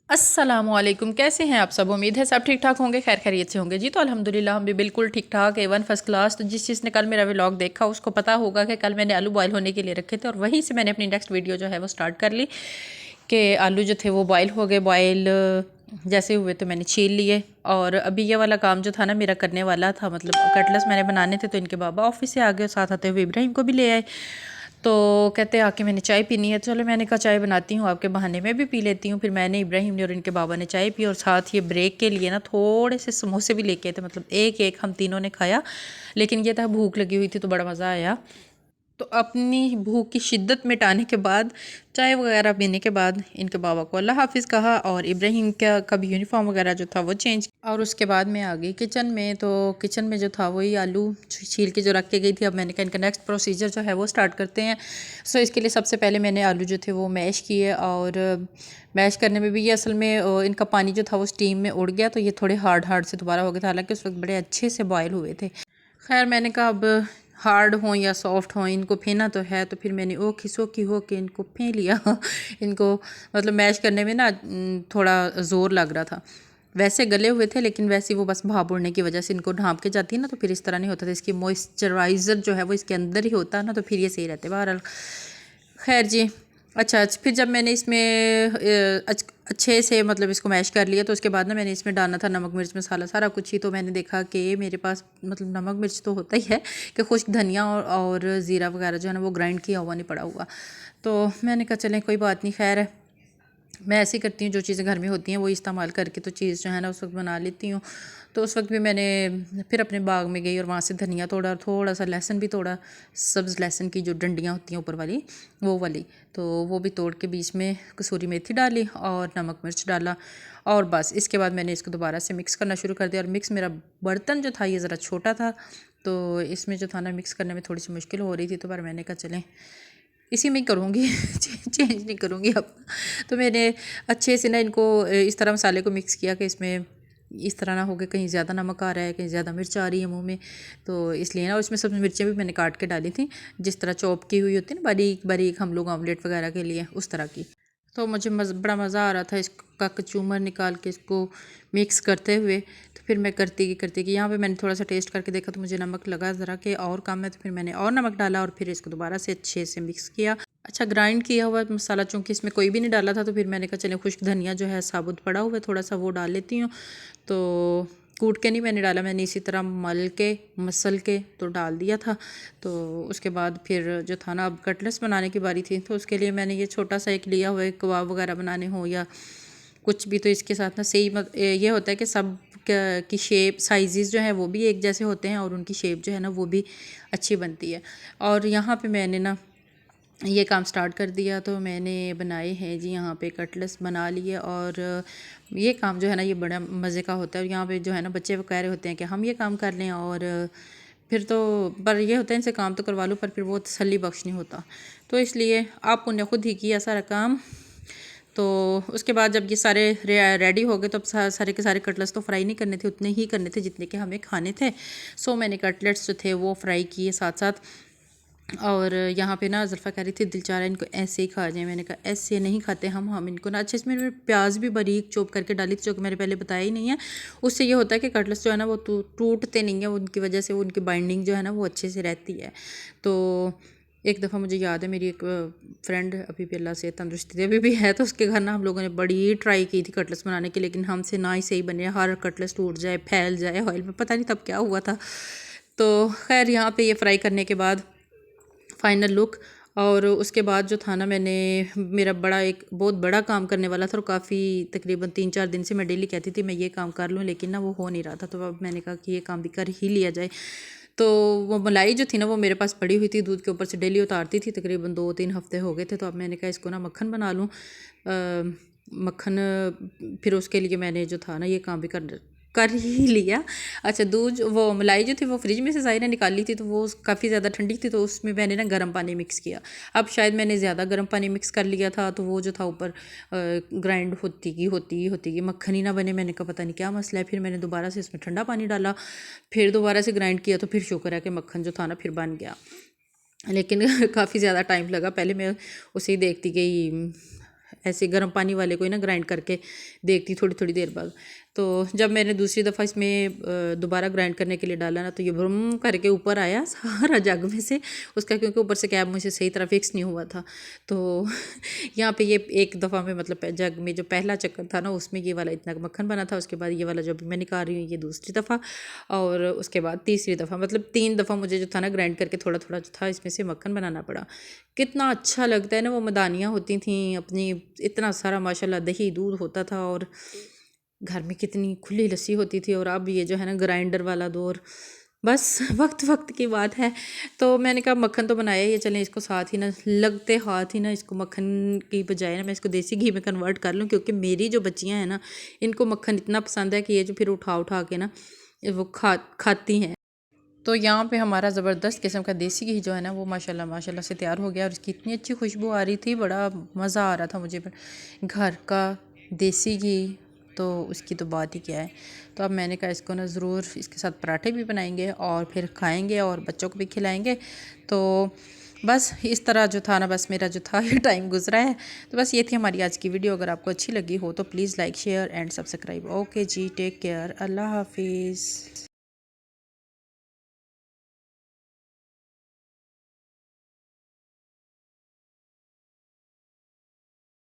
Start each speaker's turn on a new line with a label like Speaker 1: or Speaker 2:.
Speaker 1: अस्सलामुअलैकुम, कैसे हैं आप सब। उम्मीद है सब ठीक ठाक होंगे, खैर खैरियत से होंगे। जी तो अल्हम्दुलिल्लाह हम भी बिल्कुल ठीक ठाक, एवन फर्स्ट क्लास। तो जिस चीज़ ने कल मेरा व्लॉग देखा उसको पता होगा कि कल मैंने आलू बॉयल होने के लिए रखे थे और वहीं से मैंने अपनी नेक्स्ट वीडियो जो है वो स्टार्ट कर ली कि आलू जो थे वो बॉयल हो गए। बॉयल जैसे हुए तो मैंने छील लिए और अभी ये वाला काम जो था ना मेरा करने वाला था, मतलब कटलेस मैंने बनाने थे। तो इनके बाबा ऑफिस से आ गए, साथ आते हुए इब्राहिम को भी ले आए। तो कहते आके मैंने चाय पीनी है, चलो मैंने कहा चाय बनाती हूँ, आपके बहाने में भी पी लेती हूँ। फिर मैंने, इब्राहिम ने और इनके बाबा ने चाय पी और साथ ये ब्रेक के लिए ना थोड़े से समोसे भी लेके आए थे। मतलब एक एक हम तीनों ने खाया, लेकिन ये था भूख लगी हुई थी तो बड़ा मज़ा आया। तो अपनी भूख की शिद्दत मिटाने के बाद, चाय वगैरह पीने के बाद, इनके बाबा को अल्लाह हाफिज़ कहा और इब्राहिम का भी यूनिफॉर्म वगैरह जो था वो चेंज। और उसके बाद मैं आ गई किचन में। तो किचन में जो था वही आलू छील के जो रख के गई थी। अब मैंने कहा इनका नेक्स्ट प्रोसीजर जो है वो स्टार्ट करते हैं। सो इसके लिए सबसे पहले मैंने आलू जो थे वो मैश किए और मैश करने में भी ये असल में इनका पानी जो था वो स्टीम में उड़ गया, तो ये थोड़े हार्ड हार्ड से दोबारा हो गए थे। हालांकि उस वक्त बड़े अच्छे से बॉयल हुए थे। खैर मैंने कहा अब हार्ड हों या सॉफ्ट हों, इनको फेना तो है। तो फिर मैंने ओ खिसो की हो के इनको फें लिया इनको मतलब मैश करने में ना थोड़ा ज़ोर लग रहा था। वैसे गले हुए थे लेकिन वैसे वो बस भाप उड़ने की वजह से इनको ढाँप के जाती है ना, तो फिर इस तरह नहीं होता था। इसकी मॉइस्चराइज़र जो है वो इसके अंदर ही होता है ना, तो फिर ये सही रहते। बहरहाल खैर जी, अच्छा फिर जब मैंने इसमें अच्छे से मतलब इसको मैश कर लिया तो उसके बाद ना मैंने इसमें डालना था नमक मिर्च मसाला सारा कुछ ही। तो मैंने देखा कि मेरे पास मतलब नमक मिर्च तो होता ही है कि खुश्क धनिया और ज़ीरा वगैरह जो है ना वो ग्राइंड किया हुआ नहीं पड़ा हुआ। तो मैंने कहा चलें कोई बात नहीं, खैर है। मैं ऐसे ही करती हूँ, जो चीज़ें घर में होती हैं वो इस्तेमाल करके तो चीज़ जो है ना उस वक्त बना लेती हूँ। तो उस वक्त भी मैंने फिर अपने बाग में गई और वहाँ से धनिया तोड़ा और थोड़ा सा लहसुन भी तोड़ा। सब्ज़ लहसुन की जो डंडियाँ होती हैं ऊपर वाली, वो वाली, तो वो भी तोड़ के बीच में कसूरी मेथी डाली और नमक मिर्च डाला। और बस इसके बाद मैंने इसको दोबारा से मिक्स करना शुरू कर दिया। और मिक्स, मेरा बर्तन जो था ये ज़रा छोटा था तो इसमें जो था ना मिक्स करने में थोड़ी सी मुश्किल हो रही थी। तो पर मैंने कहा चलें इसी में ही करूँगी चेंज नहीं करूँगी अब। तो मैंने अच्छे से ना इनको इस तरह मसाले को मिक्स किया कि इसमें इस तरह ना हो कि कहीं ज़्यादा नमक आ रहा है, कहीं ज़्यादा मिर्च आ रही है मुंह में। तो इसलिए ना उसमें सब मिर्चें भी मैंने काट के डाली थी, जिस तरह चॉप की हुई होती है ना बारीक बारीक, हम लोग ऑमलेट वगैरह के लिए उस तरह की। तो मुझे बड़ा मज़ा आ रहा था इसका कचूमर निकाल के इसको मिक्स करते हुए। तो फिर मैं करती कि यहाँ पे मैंने थोड़ा सा टेस्ट करके देखा तो मुझे नमक लगा ज़रा के और कम है, तो फिर मैंने और नमक डाला और फिर इसको दोबारा से अच्छे से मिक्स किया। अच्छा ग्राइंड किया हुआ मसाला चूँकि इसमें कोई भी नहीं डाला था, तो फिर मैंने कहा चले खुश्क धनिया जो है साबुत पड़ा हुआ है थोड़ा सा वो डाल लेती हूँ। तो कूट के नहीं मैंने डाला, मैंने इसी तरह मसल के तो डाल दिया था। तो उसके बाद फिर जो था ना अब कटलेट्स बनाने की बारी थी। तो उसके लिए मैंने ये छोटा सा एक लिया हुआ है, कबाब वगैरह बनाने हो या कुछ भी। तो इसके साथ ना सही ये होता है कि सब की शेप साइज़ जो है वो भी एक जैसे होते हैं और उनकी शेप जो है ना वो भी अच्छी बनती है। और यहाँ पे मैंने ना ये काम स्टार्ट कर दिया। तो मैंने बनाए हैं जी यहाँ पे कटलेट्स बना लिए। और ये काम जो है ना ये बड़ा मज़े का होता है। और यहाँ पे जो है ना बच्चे वो कह रहे होते हैं कि हम ये काम कर लें, और फिर तो पर ये होता है इनसे काम तो करवा लो पर फिर वो तसल्ली बख्श नहीं होता। तो इसलिए आपने खुद ही किया सारा काम। तो उसके बाद जब ये सारे रेडी हो गए तो अब सारे के सारे कटलेट्स तो फ्राई नहीं करने थे, उतने ही करने थे जितने के हमें खाने थे। सो मैंने कटलेट्स जो थे वो फ्राई किए साथ साथ। और यहाँ पे ना ज़ुल्फ़ा कह रही थी दिल चाह रहा है इनको ऐसे ही खा जाए। मैंने कहा ऐसे नहीं खाते हम इनको ना अच्छे से। मैंने प्याज भी बारीक चॉप करके डाली थी जो कि मैंने पहले बताया ही नहीं है। उससे ये होता है कि कटलेट्स जो है ना वो टूटते नहीं है, उनकी वजह से उनकी बाइंडिंग जो है ना वो अच्छे से रहती है। तो एक दफ़ा मुझे याद है मेरी एक फ्रेंड अभी भी अल्लाह से तंदुरुस्ती अभी भी है, तो उसके घर ना हम लोगों ने बड़ी ट्राई की थी कटलेट्स बनाने की, लेकिन हमसे ना ही सही बने, हर कटलेट्स टूट जाए फैल जाए ऑयल में, पता नहीं तब क्या हुआ था। तो खैर यहाँ पे ये फ्राई करने के बाद फाइनल लुक। और उसके बाद जो था ना मैंने, मेरा एक बहुत बड़ा काम करने वाला था और काफ़ी तकरीबन 3-4 दिन से मैं डेली कहती थी मैं ये काम कर लूँ, लेकिन ना वो हो नहीं रहा था। तो अब मैंने कहा कि ये काम भी कर ही लिया जाए। तो वो मलाई जो थी ना वो मेरे पास पड़ी हुई थी, दूध के ऊपर से डेली उतारती थी, तकरीबन 2-3 हफ्ते हो गए थे। तो अब मैंने कहा इसको ना मक्खन बना लूँ। मक्खन फिर उसके लिए मैंने जो था ना ये काम भी कर ही लिया। अच्छा दूध, वो मलाई जो थी वो फ्रिज में से ज़ाहिर निकाल ली थी, तो वो काफ़ी ज़्यादा ठंडी थी, तो उसमें मैंने ना गर्म पानी मिक्स किया। अब शायद मैंने ज़्यादा गर्म पानी मिक्स कर लिया था, तो वो जो था ऊपर ग्राइंड होती गई मक्खन ही ना बने। मैंने कहा पता नहीं क्या मसला है। फिर मैंने दोबारा से इसमें ठंडा पानी डाला, फिर दोबारा से ग्राइंड किया, तो फिर शुक्र है कि मक्खन जो था ना फिर बन गया। लेकिन काफ़ी ज़्यादा टाइम लगा, पहले मैं उसे ही देखती गई ऐसे गर्म पानी वाले को ही ना ग्राइंड करके देखती थोड़ी थोड़ी देर बाद। तो जब मैंने दूसरी दफ़ा इसमें दोबारा ग्राइंड करने के लिए डाला ना, तो ये भ्रुम करके ऊपर आया सारा जग में से उसका, क्योंकि ऊपर से कैप मुझे सही तरह फिक्स नहीं हुआ था। तो यहाँ पे ये एक दफ़ा में मतलब जग में जो पहला चक्कर था ना, उसमें ये वाला इतना मक्खन बना था। उसके बाद ये वाला जो भी मैं निकाल रही हूँ ये दूसरी दफ़ा, और उसके बाद तीसरी दफ़ा, मतलब 3 दफ़ा मुझे जो था ना ग्राइंड करके थोड़ा थोड़ा जो था इसमें से मक्खन बनाना पड़ा। कितना अच्छा लगता है ना, वो मदानियाँ होती थी अपनी, इतना सारा माशाल्लाह दही दूध होता था, और घर में कितनी खुली लस्सी होती थी। और अब ये जो है ना ग्राइंडर वाला दौर, बस वक्त वक्त की बात है। तो मैंने कहा मक्खन तो बनाया ही है, चलें इसको साथ ही ना लगते हाथ ही ना इसको मक्खन की बजाय ना मैं इसको देसी घी में कन्वर्ट कर लूँ, क्योंकि मेरी जो बच्चियाँ हैं ना इनको मक्खन इतना पसंद है कि ये जो फिर उठा उठा के ना वो खाती हैं। तो यहाँ पे हमारा ज़बरदस्त किस्म का देसी घी जो है ना वो माशाल्लाह माशाल्लाह से तैयार हो गया, और इसकी इतनी अच्छी खुशबू आ रही थी, बड़ा मज़ा आ रहा था मुझे। घर का देसी घी तो उसकी तो बात ही क्या है। तो अब मैंने कहा इसको ना ज़रूर इसके साथ पराठे भी बनाएंगे और फिर खाएंगे और बच्चों को भी खिलाएंगे। तो बस इस तरह जो था ना, बस मेरा जो था ये टाइम गुजरा है। तो बस ये थी हमारी आज की वीडियो। अगर आपको अच्छी लगी हो तो please like share and subscribe. Okay जी, टेक केयर, अल्लाह हाफिज़।